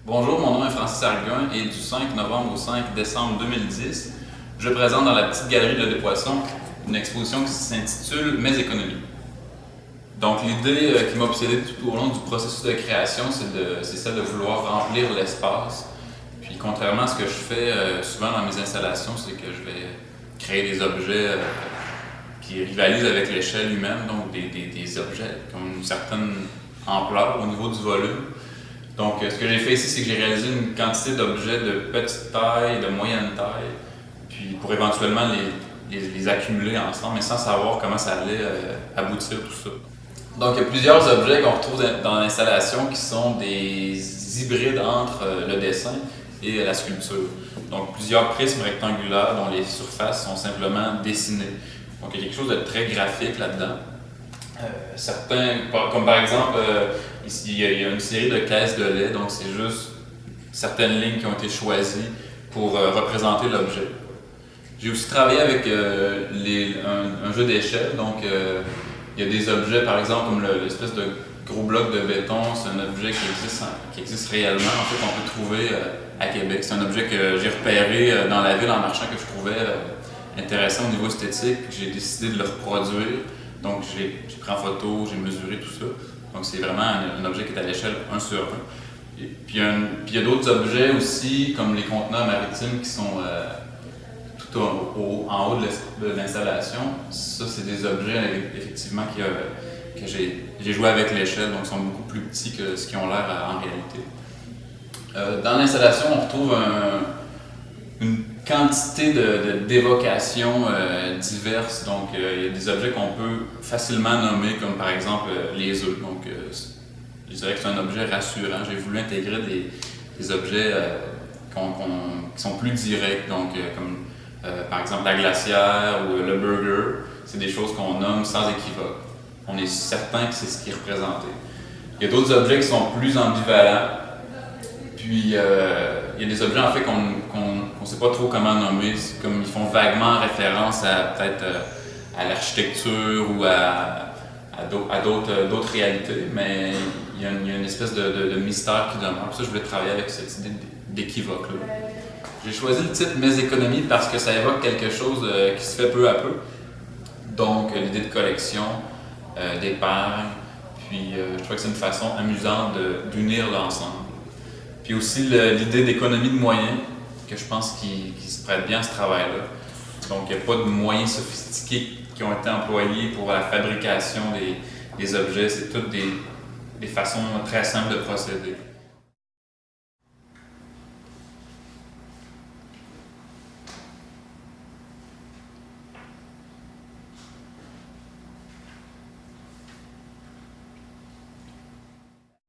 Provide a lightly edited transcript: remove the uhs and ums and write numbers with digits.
Bonjour, mon nom est Francis Arguin et du 5 novembre au 5 décembre 2010, je présente dans la petite galerie de Despoissons une exposition qui s'intitule « Mes économies ». Donc l'idée qui m'a obsédé tout au long du processus de création, c'est celle de vouloir remplir l'espace. Puis contrairement à ce que je fais souvent dans mes installations, c'est que je vais créer des objets qui rivalisent avec l'échelle humaine, donc des objets qui ont une certaine ampleur au niveau du volume. Donc, ce que j'ai fait ici, c'est que j'ai réalisé une quantité d'objets de petite taille, de moyenne taille, puis pour éventuellement les accumuler ensemble, mais sans savoir comment ça allait aboutir tout ça. Donc, il y a plusieurs objets qu'on retrouve dans l'installation qui sont des hybrides entre le dessin et la sculpture. Donc, plusieurs prismes rectangulaires dont les surfaces sont simplement dessinées. Donc, il y a quelque chose de très graphique là-dedans. Certains, comme par exemple, ici, il y a une série de caisses de lait, donc c'est juste certaines lignes qui ont été choisies pour représenter l'objet. J'ai aussi travaillé avec un jeu d'échelle, donc il y a des objets, par exemple, comme l'espèce de gros bloc de béton, c'est un objet qui existe réellement, en fait, qu'on peut trouver à Québec. C'est un objet que j'ai repéré dans la ville en marchant, que je trouvais intéressant au niveau esthétique, puis j'ai décidé de le reproduire. Donc j'ai pris en photo, j'ai mesuré tout ça. Donc c'est vraiment un objet qui est à l'échelle 1 sur 1. Et puis il y a d'autres objets aussi, comme les conteneurs maritimes qui sont tout en haut de l'installation. Ça, c'est des objets effectivement que j'ai joué avec l'échelle, donc ils sont beaucoup plus petits que ce qu'ils ont l'air en réalité. Dans l'installation, on retrouve une quantité d'évocations diverses. Donc, il y a des objets qu'on peut facilement nommer, comme par exemple les œufs. Donc, je dirais que c'est un objet rassurant. J'ai voulu intégrer des objets qui sont plus directs, donc comme par exemple la glacière ou le burger. C'est des choses qu'on nomme sans équivoque. On est certain que c'est ce qui est représenté. Il y a d'autres objets qui sont plus ambivalents. Puis, il y a des objets en fait qu'on ne sait pas trop comment nommer, comme ils font vaguement référence à peut-être à l'architecture ou à d'autres réalités, mais il y a une espèce de mystère qui demeure. Pour ça, je voulais travailler avec cette idée d'équivoque-là. J'ai choisi le titre « Mes économies » parce que ça évoque quelque chose qui se fait peu à peu. Donc, l'idée de collection, d'épargne, puis je crois que c'est une façon amusante d'unir l'ensemble. Puis aussi l'idée d'économie de moyens, que je pense qui se prête bien à ce travail-là. Donc, il n'y a pas de moyens sophistiqués qui ont été employés pour la fabrication des objets. C'est toutes des façons très simples de procéder.